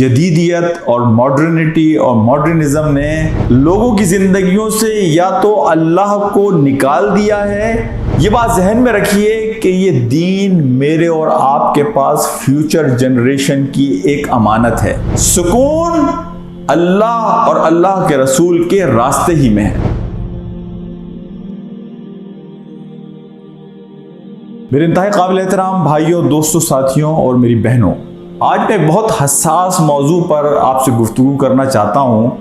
जदीदियत और मॉडर्निटी और मॉडर्निज्म ने लोगों की जिंदगियों से या तो अल्लाह को निकाल दिया है। ये बात जहन में रखिए कि ये दीन मेरे और आपके पास फ्यूचर जनरेशन की एक अमानत है। सुकून अल्लाह और अल्लाह के रसूल के रास्ते ही में है। मेरे इंतहाई काबिल एहतराम भाइयों, दोस्तों, साथियों और मेरी बहनों, आज मैं एक बहुत हसास मौजू पर आपसे गुफ्तगू करना चाहता हूँ।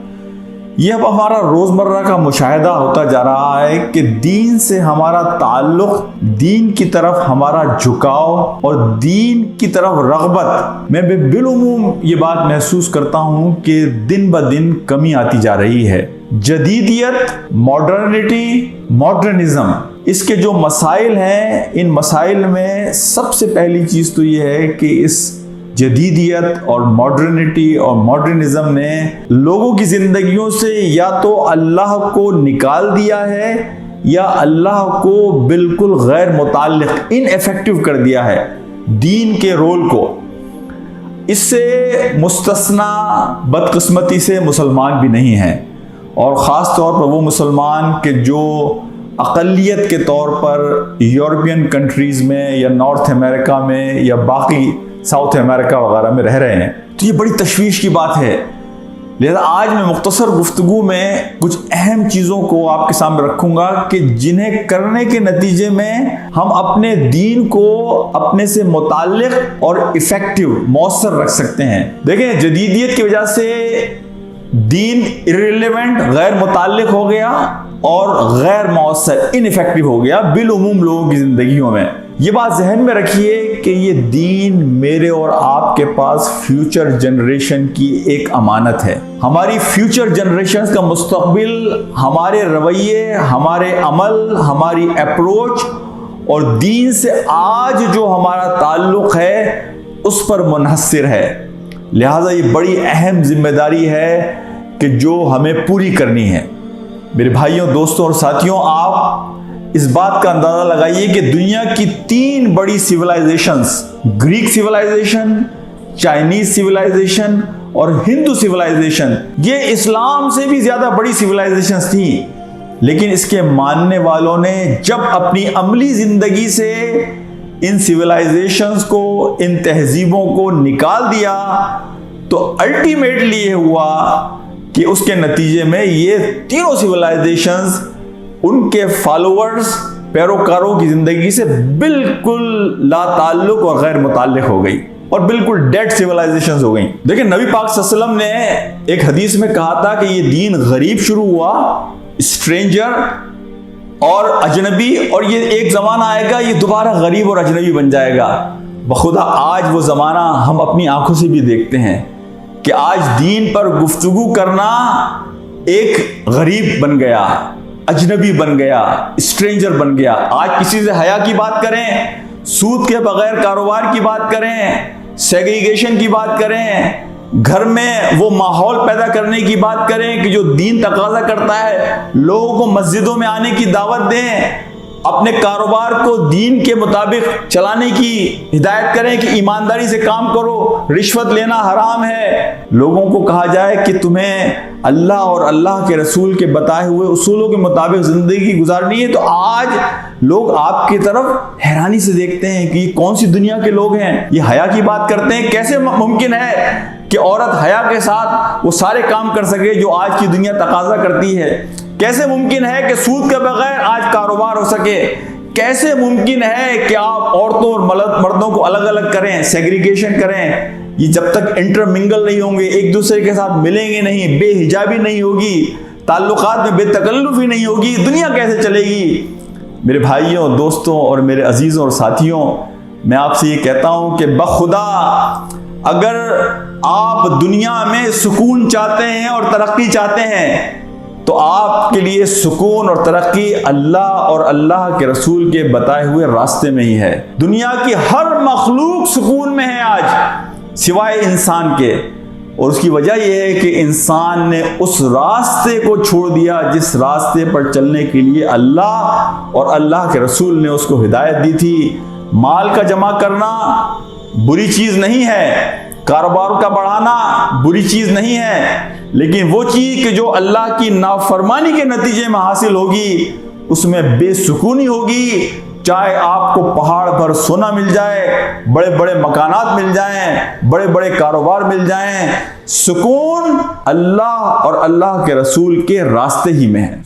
यह अब हमारा रोज़मर्रा का मुशाहिदा होता जा रहा है कि दीन से हमारा ताल्लुक़, दीन की तरफ हमारा झुकाव और दीन की तरफ रग़बत मैं बिलुमूम ये बात महसूस करता हूँ कि दिन ब दिन कमी आती जा रही है। जदीदियत, मॉडर्निटी, मॉडर्निज्म, इसके जो मसाइल हैं, इन मसाइल में सबसे पहली चीज़ तो ये है कि इस जदीदियत और मॉडर्निटी और मॉडर्निज्म ने लोगों की ज़िंदगियों से या तो अल्लाह को निकाल दिया है या अल्लाह को बिल्कुल गैर मुताल्लिक़, इनएफेक्टिव कर दिया है दीन के रोल को। इससे मुस्तस्ना बदकिस्मती से मुसलमान भी नहीं हैं, और ख़ास तौर पर वो मुसलमान के जो अक़लियत के तौर पर यूरोपियन कंट्रीज़ में या नॉर्थ अमेरिका में या बाकी साउथ अमेरिका वगैरह में रह रहे हैं। तो ये बड़ी तशवीश की बात है। लिहाजा आज मैं मुख्तसर गुफ्तगू में कुछ अहम चीज़ों को आपके सामने रखूँगा कि जिन्हें करने के नतीजे में हम अपने दीन को अपने से मुताल्लिक़ और इफ़ेक्टिव, मौसर रख सकते हैं। देखें, जदीदियत की वजह से दीन इर्रेलेवेंट, गैर मुताल्लिक़ हो गया और गैर मौसर, इनइफेक्टिव हो गया बिलुमूम लोगों की ज़िंदगियों में। ये बात जहन में रखिए कि ये दीन मेरे और आपके पास फ्यूचर जनरेशन की एक अमानत है। हमारी फ्यूचर जनरेशन का मुस्तकबिल हमारे रवैये, हमारे अमल, हमारी अप्रोच और दीन से आज जो हमारा ताल्लुक़ है उस पर मुनहसर है। लिहाजा ये बड़ी अहम जिम्मेदारी है कि जो हमें पूरी करनी है। मेरे भाइयों, दोस्तों और साथियों, आप इस बात का अंदाज़ा लगाइए कि दुनिया की 3 बड़ी civilisations, Greek civilisation, Chinese civilisation और हिंदू सिविलाइजेशन, ये इस्लाम से भी ज़्यादा बड़ी सिविलाइजेशंस थी। लेकिन इसके मानने वालों ने जब अपनी अमली ज़िंदगी से इन सिविलाइजेशंस को, इन तहजीबों को निकाल दिया तो अल्टीमेटली ये हुआ कि उसके नतीजे में ये तीनों सिविलाइजेशंस उनके फॉलोअर्स, पैरोकारों की ज़िंदगी से बिल्कुल लाताल्लुक़ और गैर मुताल्लिक़ हो गई और बिल्कुल डेड सिविलाइजेशंस हो गई। देखिए, नबी पाक सल्लल्लाहु अलैहि वसल्लम ने एक हदीस में कहा था कि ये दीन गरीब शुरू हुआ, स्ट्रेंजर और अजनबी, और ये एक ज़माना आएगा ये दोबारा गरीब और अजनबी बन जाएगा। बखुदा आज वो ज़माना हम अपनी आंखों से भी देखते हैं कि आज दीन पर गुफ्तगू करना एक गरीब बन गया, अजनबी बन गया, स्ट्रेंजर बन गया। आज किसी से हया की बात करें, सूद के बगैर कारोबार की बात करें, सेग्रीगेशन की बात करें, घर में वो माहौल पैदा करने की बात करें कि जो दीन तकाजा करता है, लोगों को मस्जिदों में आने की दावत दें, अपने कारोबार को दीन के मुताबिक चलाने की हिदायत करें कि ईमानदारी से काम करो, रिश्वत लेना हराम है। लोगों को कहा जाए कि तुम्हें अल्लाह और अल्लाह के रसूल के बताए हुए उसूलों के मुताबिक ज़िंदगी गुजारनी है। तो आज लोग आपकी तरफ हैरानी से देखते हैं कि कौन सी दुनिया के लोग हैं, ये हया की बात करते हैं। कैसे मुमकिन है कि औरत हया के साथ वो सारे काम कर सके जो आज की दुनिया तकाजा करती है? कैसे मुमकिन है कि सूद के बगैर आज कारोबार हो सके? कैसे मुमकिन है कि आप औरतों और मर्दों को अलग अलग करें, सेग्रीगेशन करें? ये जब तक इंटरमिंगल नहीं होंगे, एक दूसरे के साथ मिलेंगे नहीं, बेहिजाबी नहीं होगी, ताल्लुकात में बेतकल्लुफ़ी नहीं होगी, दुनिया कैसे चलेगी? मेरे भाइयों, दोस्तों और मेरे अजीज़ों और साथियों, मैं आपसे ये कहता हूँ कि बखुदा अगर आप दुनिया में सुकून चाहते हैं और तरक्की चाहते हैं तो आपके लिए सुकून और तरक्की अल्लाह और अल्लाह के रसूल के बताए हुए रास्ते में ही है। दुनिया की हर मखलूक सुकून में है आज सिवाय इंसान के, और उसकी वजह यह है कि इंसान ने उस रास्ते को छोड़ दिया जिस रास्ते पर चलने के लिए अल्लाह और अल्लाह के रसूल ने उसको हिदायत दी थी। माल का जमा करना बुरी चीज़ नहीं है, कारोबार का बढ़ाना बुरी चीज नहीं है, लेकिन वो चीज कि जो अल्लाह की नाफरमानी के नतीजे में हासिल होगी उसमें बेसुकूनी होगी। चाहे आपको पहाड़ भर सोना मिल जाए, बड़े बड़े मकानात मिल जाएं, बड़े बड़े कारोबार मिल जाएं, सुकून अल्लाह और अल्लाह के रसूल के रास्ते ही में है।